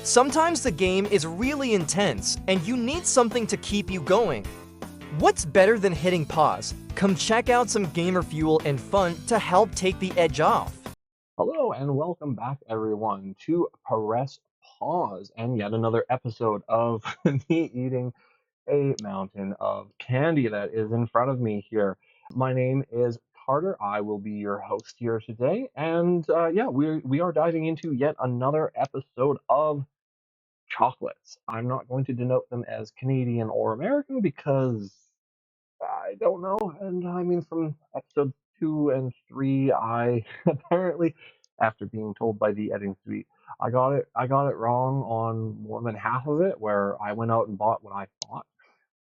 Sometimes the game is really intense and you need something to keep you going. What's better than hitting pause? Come check out some gamer fuel and fun to help take the edge off. Hello and welcome back, everyone, to Press Pause and yet another episode of me eating a mountain of candy that is in front of me here. My name is Carter. I will be your host here today, and we are diving into yet another episode of chocolates. I'm not going to denote them as Canadian or American because I don't know. And I mean, from episode 2 and 3, I apparently, after being told by the editing suite, I got it wrong on more than half of it. Where I went out and bought what I thought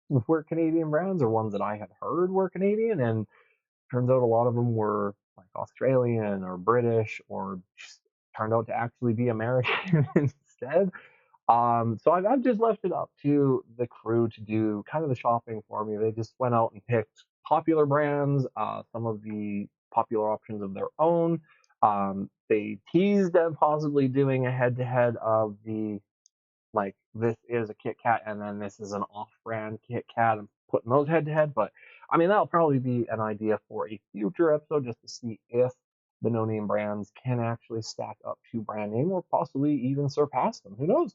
were Canadian brands or ones that I had heard were Canadian, and turns out a lot of them were like Australian or British, or just turned out to actually be American instead. So I've just left it up to the crew to do kind of the shopping for me. They just went out and picked popular brands, some of the popular options of their own. They teased them possibly doing a head-to-head of the, like, this is a Kit Kat and then this is an off-brand Kit Kat, and putting those head-to-head. But I mean, that'll probably be an idea for a future episode, just to see if the no-name brands can actually stack up to brand name or possibly even surpass them. Who knows?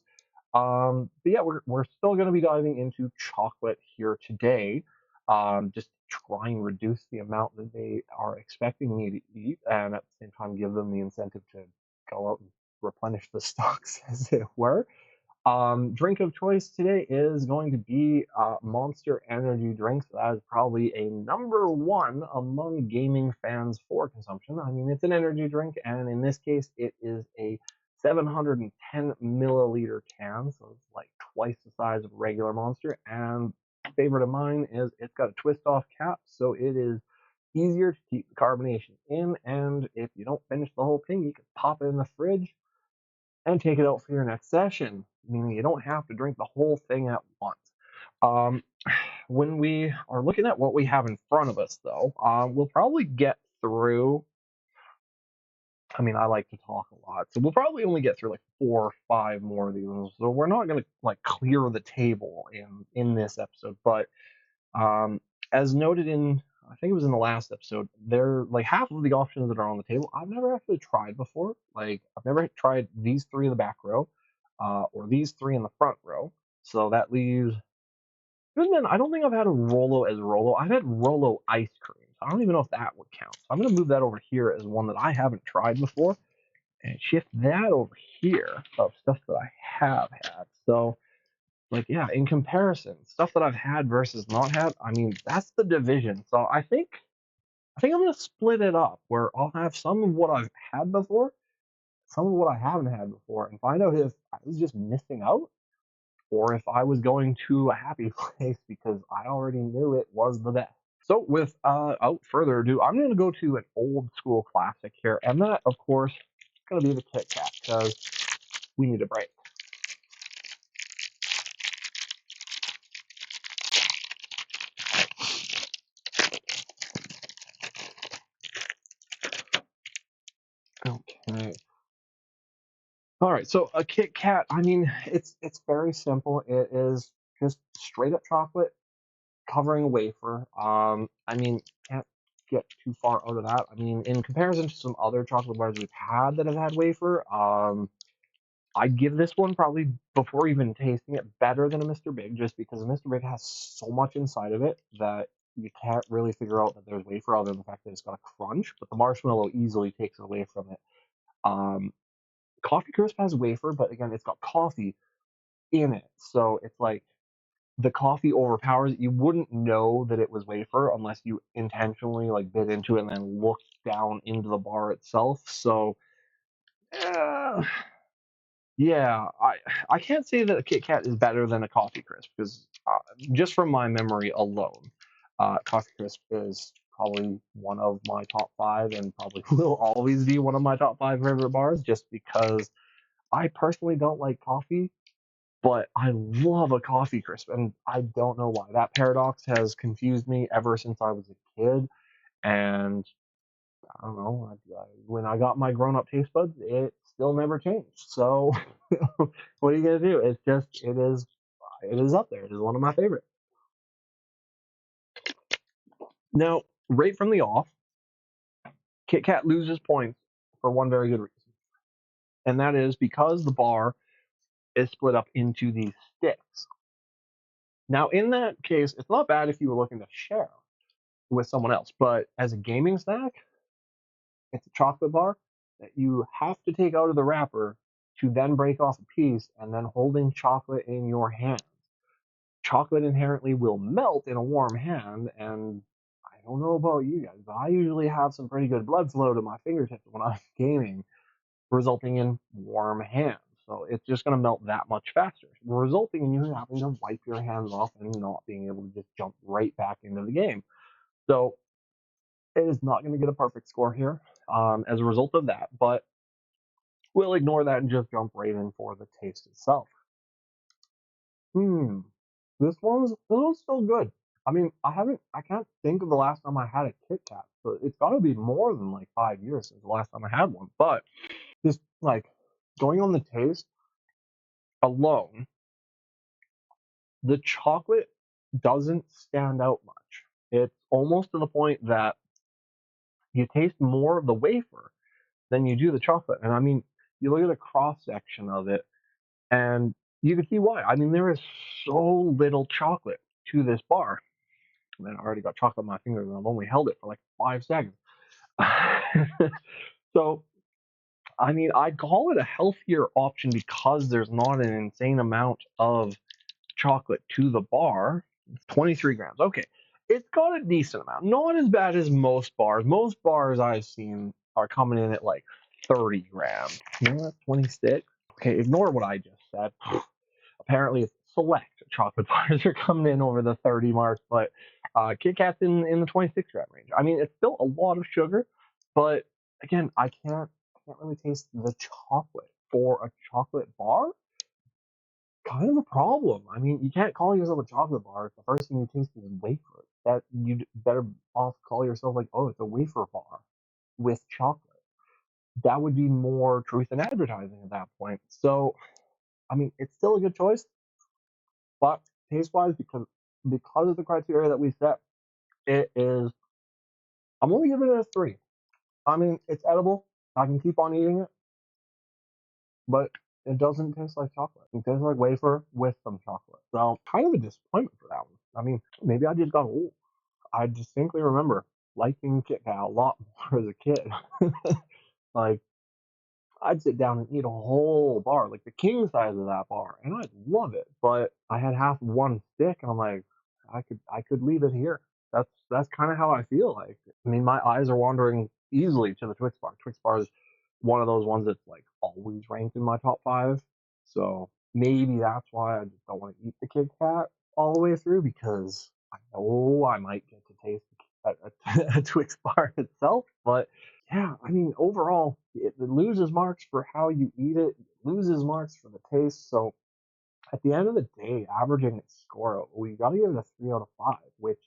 But yeah, we're still going to be diving into chocolate here today. Just try and reduce the amount that they are expecting me to eat, and at the same time give them the incentive to go out and replenish the stocks, as it were. Drink of choice today is going to be Monster Energy drinks. That is probably a number one among gaming fans for consumption. I mean, it's an energy drink, and in this case, it is a 710 milliliter can, so it's like twice the size of regular Monster. And favorite of mine is it's got a twist off cap, so it is easier to keep the carbonation in. And if you don't finish the whole thing, you can pop it in the fridge and take it out for your next session, meaning you don't have to drink the whole thing at once. Um, when we are looking at what we have in front of us, though, we'll probably get through. I mean, I like to talk a lot, so we'll probably only get through like 4 or 5 more of these. So we're not going to like clear the table in this episode. But um, as noted in, I think it was in the last episode, they're like half of the options that are on the table I've never actually tried before. Like I've never tried these three in the back row, or these three in the front row. So that leaves. Even then, I don't think I've had a Rolo as Rolo. I've had Rolo ice cream. So I don't even know if that would count. So I'm going to move that over here as one that I haven't tried before, and shift that over here of stuff that I have had. So, like, yeah, in comparison, stuff that I've had versus not had, I mean, that's the division. So I think I'm gonna split it up where I'll have some of what I've had before, some of what I haven't had before, and find out if I was just missing out or if I was going to a happy place because I already knew it was the best. So, without further ado, I'm gonna go to an old school classic here, and that, of course, is gonna be the Kit Kat because we need a break. Okay. All right, so a Kit Kat, I mean, it's very simple. It is just straight up chocolate covering a wafer. I mean, can't get too far out of that. I mean, in comparison to some other chocolate bars we've had that have had wafer, I'd give this one probably before even tasting it better than a Mr. Big, just because a Mr. Big has so much inside of it that you can't really figure out that there's wafer other than the fact that it's got a crunch. But the marshmallow easily takes it away from it. Um, Coffee Crisp has wafer, but again, it's got coffee in it. So it's like the coffee overpowers it. You wouldn't know that it was wafer unless you intentionally like bit into it and then looked down into the bar itself. So uh, yeah, I can't say that a Kit Kat is better than a Coffee Crisp because just from my memory alone, Coffee Crisp is probably one of my top five and probably will always be one of my top five favorite bars just because I personally don't like coffee, but I love a Coffee Crisp, and I don't know why. That paradox has confused me ever since I was a kid, and I don't know. When I got my grown-up taste buds, it still never changed. So what are you gonna do? It is up there. It is one of my favorites. Now, right from the off, Kit Kat loses points for one very good reason, and that is because the bar is split up into these sticks. Now, in that case, it's not bad if you were looking to share with someone else, but as a gaming snack, it's a chocolate bar that you have to take out of the wrapper to then break off a piece and then holding chocolate in your hands. Chocolate inherently will melt in a warm hand, and I don't know about you guys, but I usually have some pretty good blood flow to my fingertips when I'm gaming, resulting in warm hands. So it's just going to melt that much faster, resulting in you having to wipe your hands off and not being able to just jump right back into the game. So it is not going to get a perfect score here as a result of that, but we'll ignore that and just jump right in for the taste itself. This one's still good. I mean, I can't think of the last time I had a Kit Kat, so it's got to be more than like 5 years since the last time I had one. But just like going on the taste alone, the chocolate doesn't stand out much. It's almost to the point that you taste more of the wafer than you do the chocolate. And I mean, you look at the cross section of it, and you can see why. I mean, there is so little chocolate to this bar. And then I already got chocolate on my fingers, and I've only held it for like 5 seconds. So, I mean, I'd call it a healthier option because there's not an insane amount of chocolate to the bar. 23 grams. Okay. It's got a decent amount. Not as bad as most bars. Most bars I've seen are coming in at like 30 grams. You know, that's 26. Okay, ignore what I just said. Apparently, select chocolate bars are coming in over the 30 mark, but Kit Kat's in the 26 gram range. I mean, it's still a lot of sugar, but again, I can't really taste the chocolate for a chocolate bar. Kind of a problem. I mean, you can't call yourself a chocolate bar if the first thing you taste is wafer. That you'd better off call yourself like, oh, it's a wafer bar with chocolate. That would be more truth in advertising at that point. So, I mean, it's still a good choice, but taste wise, because of the criteria that we set, it is. I'm only giving it a 3. I mean, it's edible. I can keep on eating it, but it doesn't taste like chocolate. It tastes like wafer with some chocolate. So kind of a disappointment for that one. I mean, maybe I just got old. I distinctly remember liking Kit Kat a lot more as a kid. Like I'd sit down and eat a whole bar, like the king size of that bar, and I'd love it. But I had half one stick, and I'm like, I could leave it here. That's kind of how I feel like. I mean, my eyes are wandering easily to the Twix bar. Twix bar is one of those ones that's like always ranked in my top 5. So maybe that's why I just don't want to eat the Kit Kat all the way through because I know I might get to taste a Twix bar itself. But yeah, I mean, overall, it loses marks for how you eat it, it loses marks for the taste. So at the end of the day, averaging its score, we got to give it a 3 out of 5, which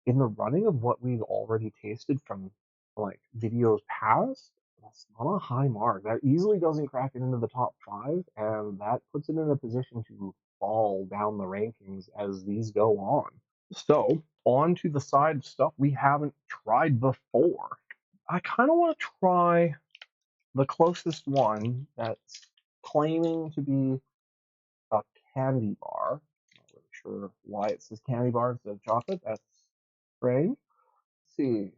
in the running of what we've already tasted from like videos past, that's not a high mark. That easily doesn't crack it into the top 5, and that puts it in a position to fall down the rankings as these go on. So, on to the side of stuff we haven't tried before. I kind of want to try the closest one that's claiming to be a candy bar. Not really sure why it says candy bar instead of chocolate. That's strange. Let's see.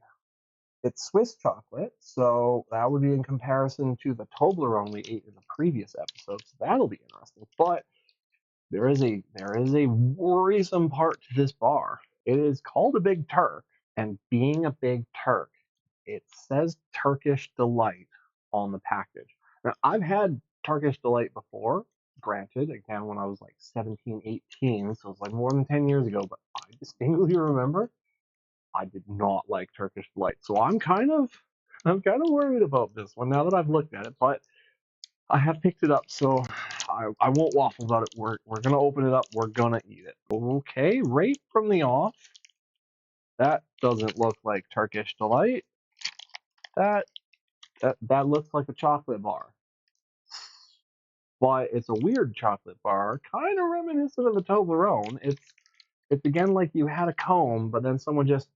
It's Swiss chocolate, so that would be in comparison to the Toblerone we ate in the previous episode. So that'll be interesting. But there is a worrisome part to this bar. It is called a Big Turk, and being a Big Turk, it says Turkish Delight on the package. Now, I've had Turkish Delight before, granted, again, when I was like 17, 18, so it's like more than 10 years ago, but I distinctly remember I did not like Turkish Delight. So I'm kind of worried about this one now that I've looked at it, but I have picked it up, so I won't waffle about it. We're gonna open it up. We're gonna eat it. Okay, right from the off, that doesn't look like Turkish Delight. That looks like a chocolate bar. but it's a weird chocolate bar, kind of reminiscent of a Toblerone. It's again like you had a comb, but then someone just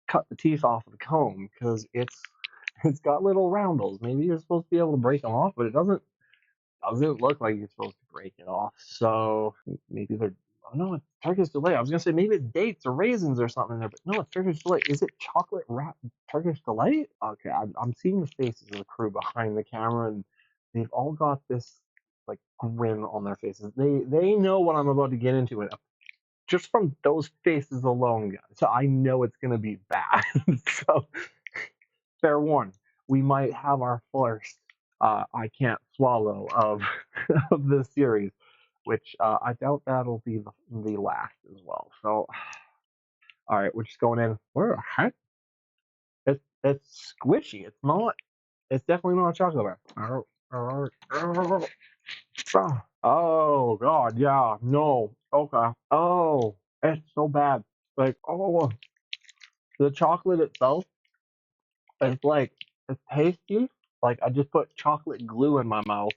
cut the teeth off of the comb because it's got little roundels. Maybe you're supposed to be able to break them off, but it doesn't look like you're supposed to break it off. So maybe they're oh no, it's Turkish delight. I was gonna say maybe it's dates or raisins or something in there, but no, it's Turkish delight. Is it chocolate wrapped Turkish delight? Okay, I'm seeing the faces of the crew behind the camera, and they've all got this like grin on their faces. They know what I'm about to get into, and just from those faces alone, guys, so I know it's gonna be bad. So fair warning, we might have our first I can't swallow of of this series, which I doubt that'll be the last as well. So, all right, we're just going in. Where the heck? It's squishy. It's not. It's definitely not a chocolate bar. Oh God, yeah, no, okay. Oh, it's so bad. Like, oh, the chocolate itself is like it's tasty. Like I just put chocolate glue in my mouth.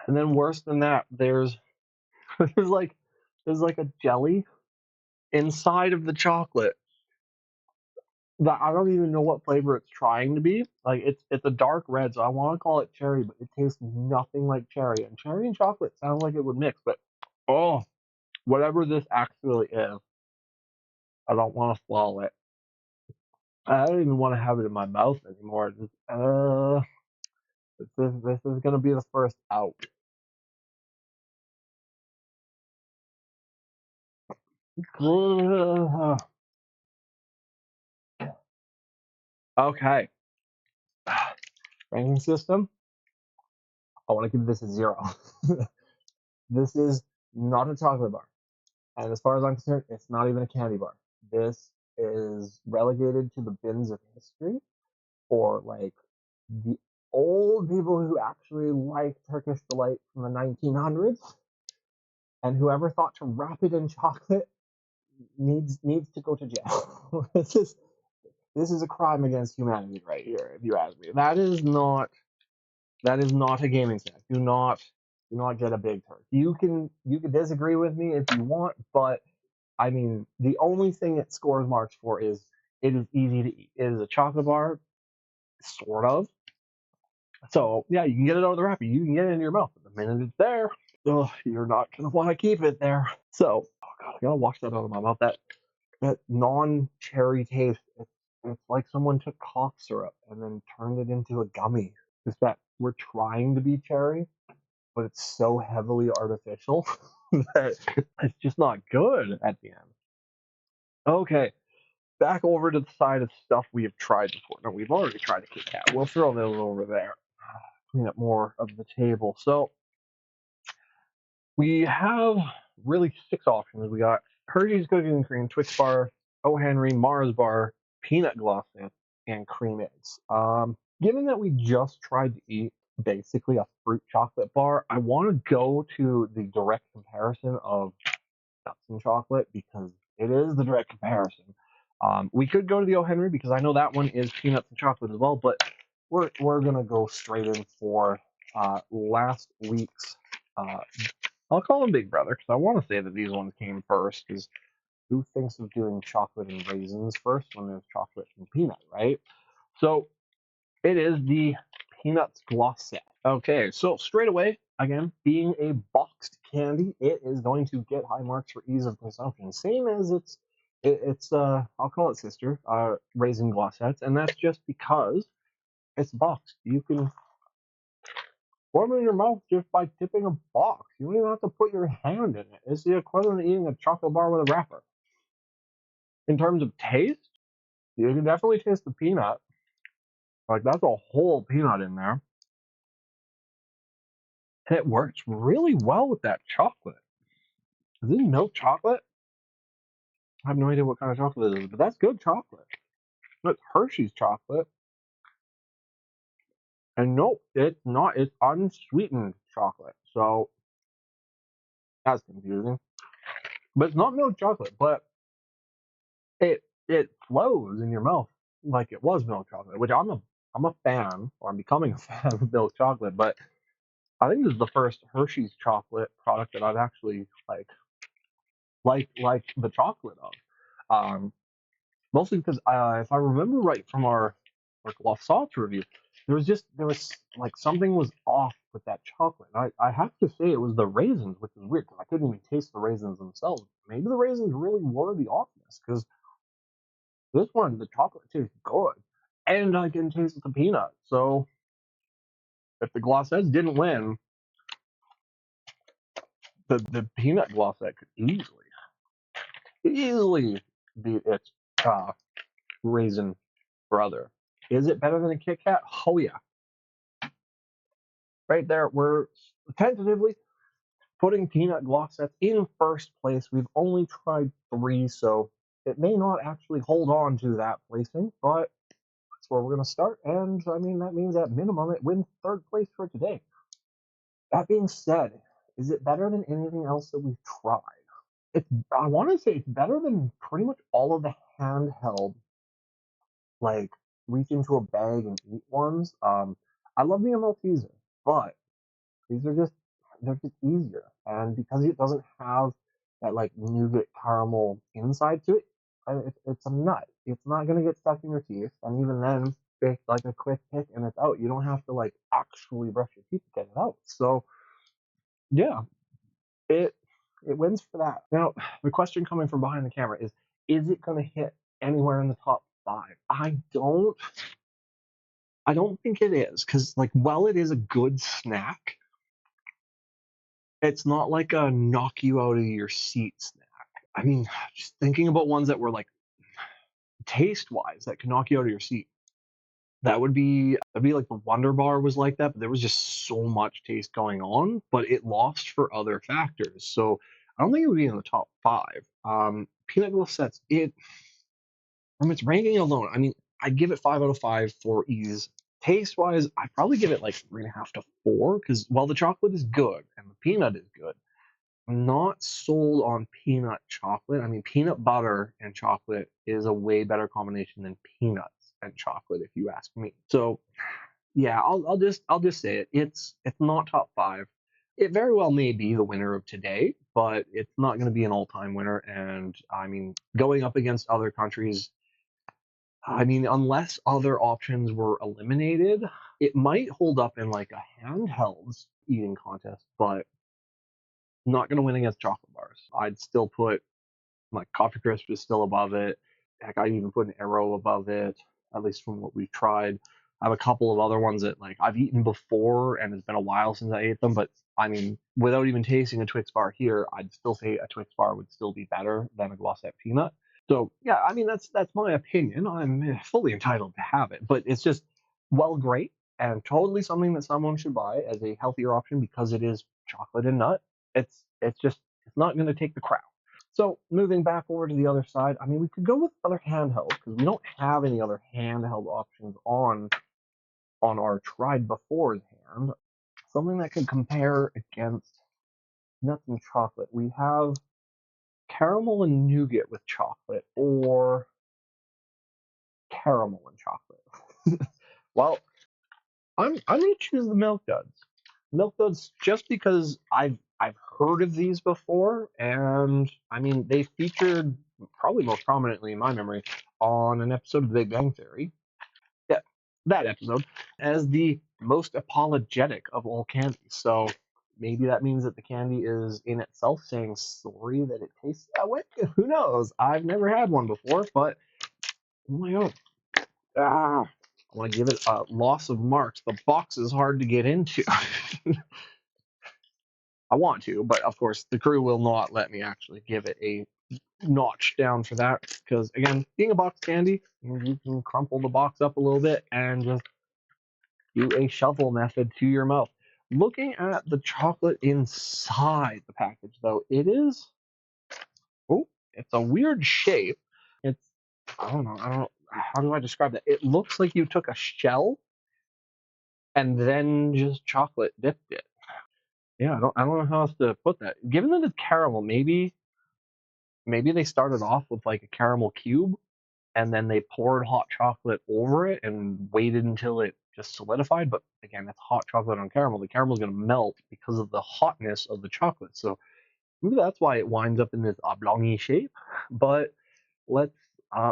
And then worse than that, there's like there's like a jelly inside of the chocolate that I don't even know what flavor it's trying to be. Like it's a dark red, so I want to call it cherry, but it tastes nothing like cherry. And cherry and chocolate sounds like it would mix, but oh, whatever this actually is, I don't want to swallow it. I don't even want to have it in my mouth anymore. This is gonna be the first out. Okay, ranking system. I want to give this a 0. This is not a chocolate bar. And as far as I'm concerned, it's not even a candy bar. This is relegated to the bins of history for like the old people who actually like Turkish delight from the 1900s, and whoever thought to wrap it in chocolate needs to go to jail. This is a crime against humanity right here, if you ask me. That is not a gaming snack. Do not get a Big Turk. You can disagree with me if you want, but I mean the only thing it scores marks for is it is easy to eat. It is a chocolate bar, sort of. So yeah, you can get it out of the wrapper. You can get it in your mouth. But the minute it's there, oh, you're not gonna want to keep it there. So oh god, I gotta wash that out of my mouth. That non-cherry taste. It's like someone took cough syrup and then turned it into a gummy. Just that we're trying to be cherry, but it's so heavily artificial that it's just not good at the end. Okay, back over to the side of stuff we have tried before. No, we've already tried a Kit Kat. We'll throw those over there. Clean up more of the table. So we have really 6 options. We got Hershey's Cookies and Cream, Twix Bar, O. Henry, Mars Bar, Peanut Glossy, and Cream Eggs. Given that we just tried to eat basically a fruit chocolate bar, I want to go to the direct comparison of nuts and chocolate because it is the direct comparison. We could go to the O. Henry because I know that one is peanuts and chocolate as well, but we're gonna go straight in for last week's. I'll call them Big Brother because I want to say that these ones came first. Because who thinks of doing chocolate and raisins first when there's chocolate and peanut, right? So it is the Peanuts Gloss Set. Okay, so straight away, again, being a boxed candy, it is going to get high marks for ease of consumption. Same as it's I'll call it sister, Raisin Gloss Sets, and that's just because it's boxed. You can form it in your mouth just by tipping a box. You don't even have to put your hand in it. It's the equivalent of eating a chocolate bar with a wrapper. In terms of taste, you can definitely taste the peanut. Like that's a whole peanut in there. And it works really well with that chocolate. Is it milk chocolate? I have no idea what kind of chocolate it is, but that's good chocolate. It's Hershey's chocolate. And nope, it's not. It's unsweetened chocolate. So that's confusing. But it's not milk chocolate, but it flows in your mouth like it was milk chocolate, which I'm a fan, or I'm becoming a fan of milk chocolate, but I think this is the first Hershey's chocolate product that I've actually like the chocolate of. Um, Mostly because if I remember right from our Glossage review, there was like something was off with that chocolate. And I have to say it was the raisins, which is weird because I couldn't even taste the raisins themselves. Maybe the raisins really were the offness because this one the chocolate tastes good, and I can taste the peanut. So if the Glossage didn't win, the peanut Glossage could easily beat its uh, raisin brother. Is it better than a Kit Kat? Oh yeah. Right there, we're tentatively putting peanut Glossets in first place. We've only tried 3, so it may not actually hold on to that placing, but that's where we're going to start. And I mean, that means at minimum it wins third place for today. That being said, is it better than anything else that we've tried? I want to say it's better than pretty much all of the handheld, like reach into a bag and eat ones. I love the Malteser, but these are just they're just easier, and because it doesn't have that like nougat caramel inside to it, it's a nut. It's not gonna get stuck in your teeth, and even then, it's like a quick pick and it's out. You don't have to like actually brush your teeth to get it out. So yeah, it it wins for that. Now the question coming from behind the camera is it gonna hit anywhere in the top 5? I don't think it is because like while it is a good snack, it's not like a knock you out of your seat snack. I mean, just thinking about ones that were like taste wise that could knock you out of your seat. That'd be like the Wonder Bar was like that, but there was just so much taste going on, but it lost for other factors. So I don't think it would be in the top 5. Peanut Glissette's it from its ranking alone. I mean, I'd give it 5 out of 5 for ease. Taste wise, I'd probably give it like 3.5 to 4 because while the chocolate is good and the peanut is good, I'm not sold on peanut chocolate. I mean, peanut butter and chocolate is a way better combination than peanuts and chocolate, if you ask me. So, yeah, I'll just say it. It's not top 5. It very well may be the winner of today, but it's not going to be an all-time winner. And I mean, going up against other countries, I mean, unless other options were eliminated, it might hold up in like a handhelds eating contest, but not going to win against chocolate bars. I'd still put like Coffee Crisp is still above it. Heck, I'd even put an Arrow above it, at least from what we've tried. I have a couple of other ones that like I've eaten before, and it's been a while since I ate them. But I mean, without even tasting a Twix bar here, I'd still say a Twix bar would still be better than a Glossette peanut. So yeah, I mean that's my opinion. I'm fully entitled to have it, but it's just well great and totally something that someone should buy as a healthier option because it is chocolate and nut. It's just it's not going to take the crown. So moving back over to the other side, I mean, we could go with other handheld because we don't have any other handheld options on our tried before hand. Something that could compare against nuts and chocolate. We have caramel and nougat with chocolate, or caramel and chocolate. Well, I'm gonna choose the Milk Duds. Milk Duds just because I've heard of these before, and I mean they featured probably most prominently in my memory on an episode of The Big Bang Theory. Yeah, that episode as the most apologetic of all candies. So maybe that means that the candy is in itself saying sorry that it tastes that way. Who knows? I've never had one before, but oh my god. Ah, I want to give it a loss of marks. The box is hard to get into. I want to, but of course the crew will not let me actually give it a notch down for that because again, being a box candy, you can crumple the box up a little bit and just do a shovel method to your mouth. Looking at the chocolate inside the package, though, it's a weird shape. It's I don't know how do I describe that? It looks like you took a shell and then just chocolate dipped it. Yeah, I don't know how else to put that. Given that it's caramel, maybe they started off with like a caramel cube and then they poured hot chocolate over it and waited until it just solidified. But again, it's hot chocolate on caramel. The caramel's going to melt because of the hotness of the chocolate. So maybe that's why it winds up in this oblongy shape. But let's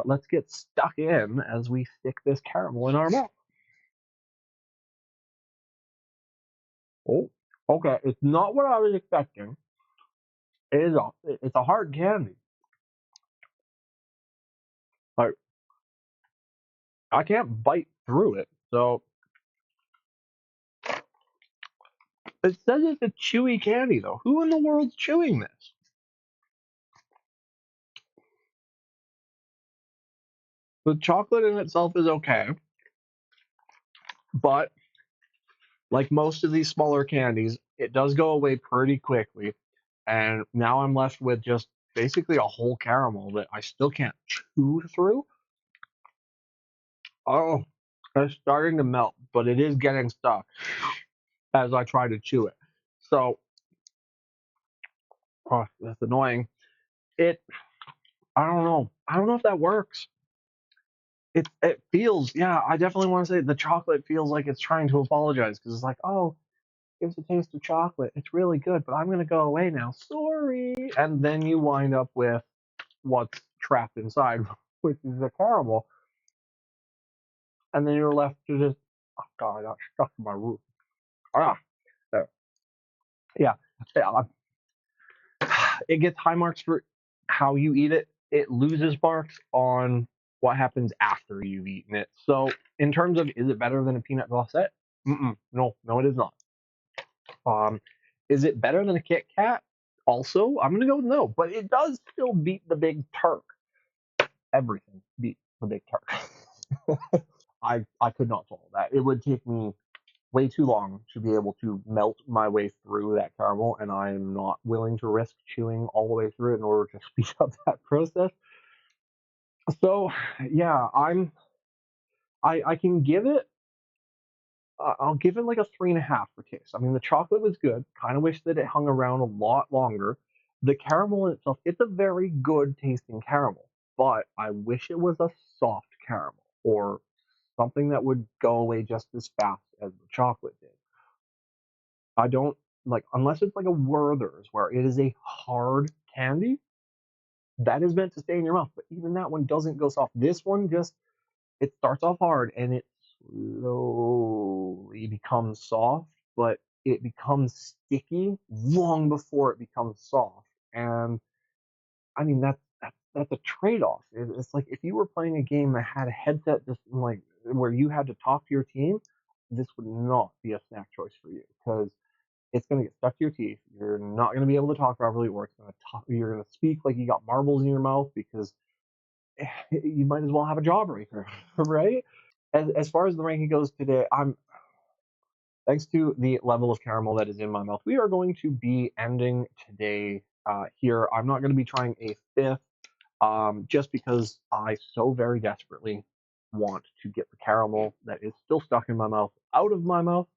let's get stuck in as we stick this caramel in our mouth. Oh, okay. It's not what I was expecting. It's a hard candy. Like I can't bite through it. So it says it's a chewy candy though. Who in the world's chewing this? The chocolate in itself is okay, but like most of these smaller candies, it does go away pretty quickly. And now I'm left with just basically a whole caramel that I still can't chew through. Oh, it's starting to melt, but it is getting stuck as I try to chew it. So, oh, that's annoying. It, I don't know. I don't know if that works. It feels, yeah, I definitely want to say the chocolate feels like it's trying to apologize because it's like, oh, gives a taste of chocolate. It's really good, but I'm gonna go away now. Sorry. And then you wind up with what's trapped inside, which is the caramel, and then you're left to just, oh god, I got stuck in my roof. Ah, there. Yeah, yeah. It gets high marks for how you eat it. It loses marks on what happens after you've eaten it. So, in terms of, is it better than a peanut glacette? No, no, it is not. Um, is it better than a Kit Kat? Also, I'm gonna go with no, but it does still beat the Big Turk. Everything beats the Big Turk. I could not follow that. It would take me way too long to be able to melt my way through that caramel, and I am not willing to risk chewing all the way through it in order to speed up that process. So, yeah, I can give it. I'll give it like a 3.5 for taste. I mean, the chocolate was good. Kind of wish that it hung around a lot longer. The caramel in itself, it's a very good tasting caramel, but I wish it was a soft caramel or something that would go away just as fast as the chocolate did. I don't like unless it's like a Werther's where it is a hard candy that is meant to stay in your mouth, but even that one doesn't go soft. This one just it starts off hard and it slowly becomes soft, but it becomes sticky long before it becomes soft. And I mean that's a trade-off. It's like if you were playing a game that had a headset just like where you had to talk to your team, this would not be a snack choice for you because it's going to get stuck to your teeth. You're not going to be able to talk properly, or it's going to talk. You're going to speak like you got marbles in your mouth because you might as well have a jawbreaker, right? As far as the ranking goes today, I'm thanks to the level of caramel that is in my mouth, we are going to be ending today here. I'm not going to be trying a fifth, just because I so very desperately want to get the caramel that is still stuck in my mouth out of my mouth.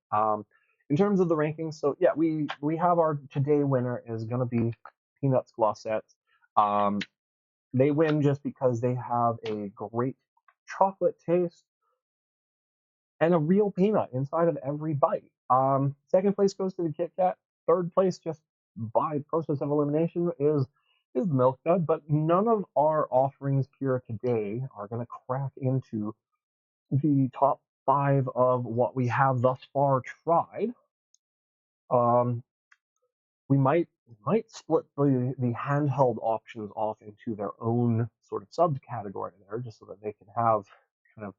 In terms of the rankings, so yeah, we have our today winner is going to be Peanuts Glossettes. Um, they win just because they have a great chocolate taste and a real peanut inside of every bite. Second place goes to the Kit Kat. Third place, just by process of elimination, is Milk Dud. But none of our offerings here today are going to crack into the top five of what we have thus far tried. Um, we might split the handheld options off into their own sort of subcategory there, just so that they can have kind of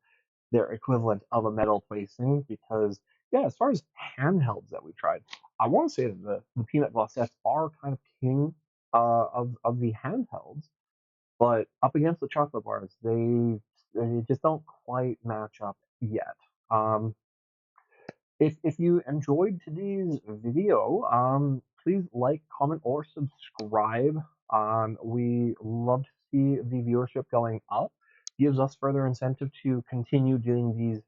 their equivalent of a medal placing because yeah, as far as handhelds that we tried, I want to say that the peanut glossettes are kind of king of the handhelds, but up against the chocolate bars, they just don't quite match up yet. If you enjoyed today's video, please like, comment, or subscribe. We love to see the viewership going up. Gives us further incentive to continue doing these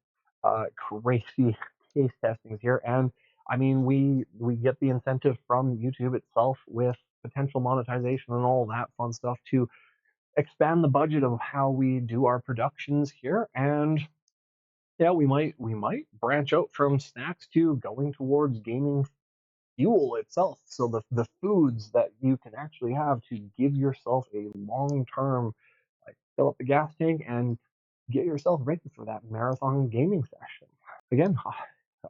crazy taste testings here. And I mean, we get the incentive from YouTube itself with potential monetization and all that fun stuff to expand the budget of how we do our productions here. And Yeah, we might branch out from snacks to going towards gaming fuel itself. So the foods that you can actually have to give yourself a long term, like, fill up the gas tank and get yourself ready for that marathon gaming session. Again,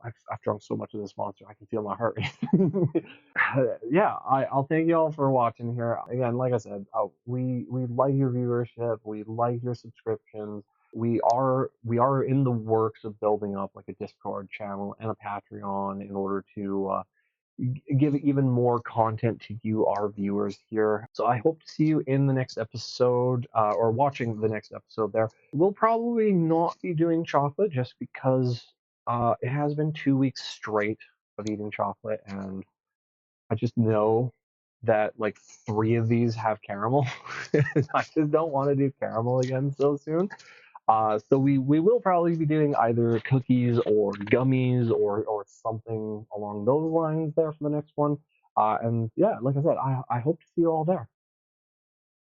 I've drunk so much of this monster, I can feel my heart rate. Yeah, I'll thank you all for watching here. Again, like I said, we like your viewership, we like your subscriptions. We are in the works of building up like a Discord channel and a Patreon in order to give even more content to you, our viewers here. So I hope to see you in the next episode, or watching the next episode there. We'll probably not be doing chocolate just because it has been 2 weeks straight of eating chocolate, and I just know that like three of these have caramel. I just don't want to do caramel again so soon. So we will probably be doing either cookies or gummies or something along those lines there for the next one. And yeah, like I said, I hope to see you all there.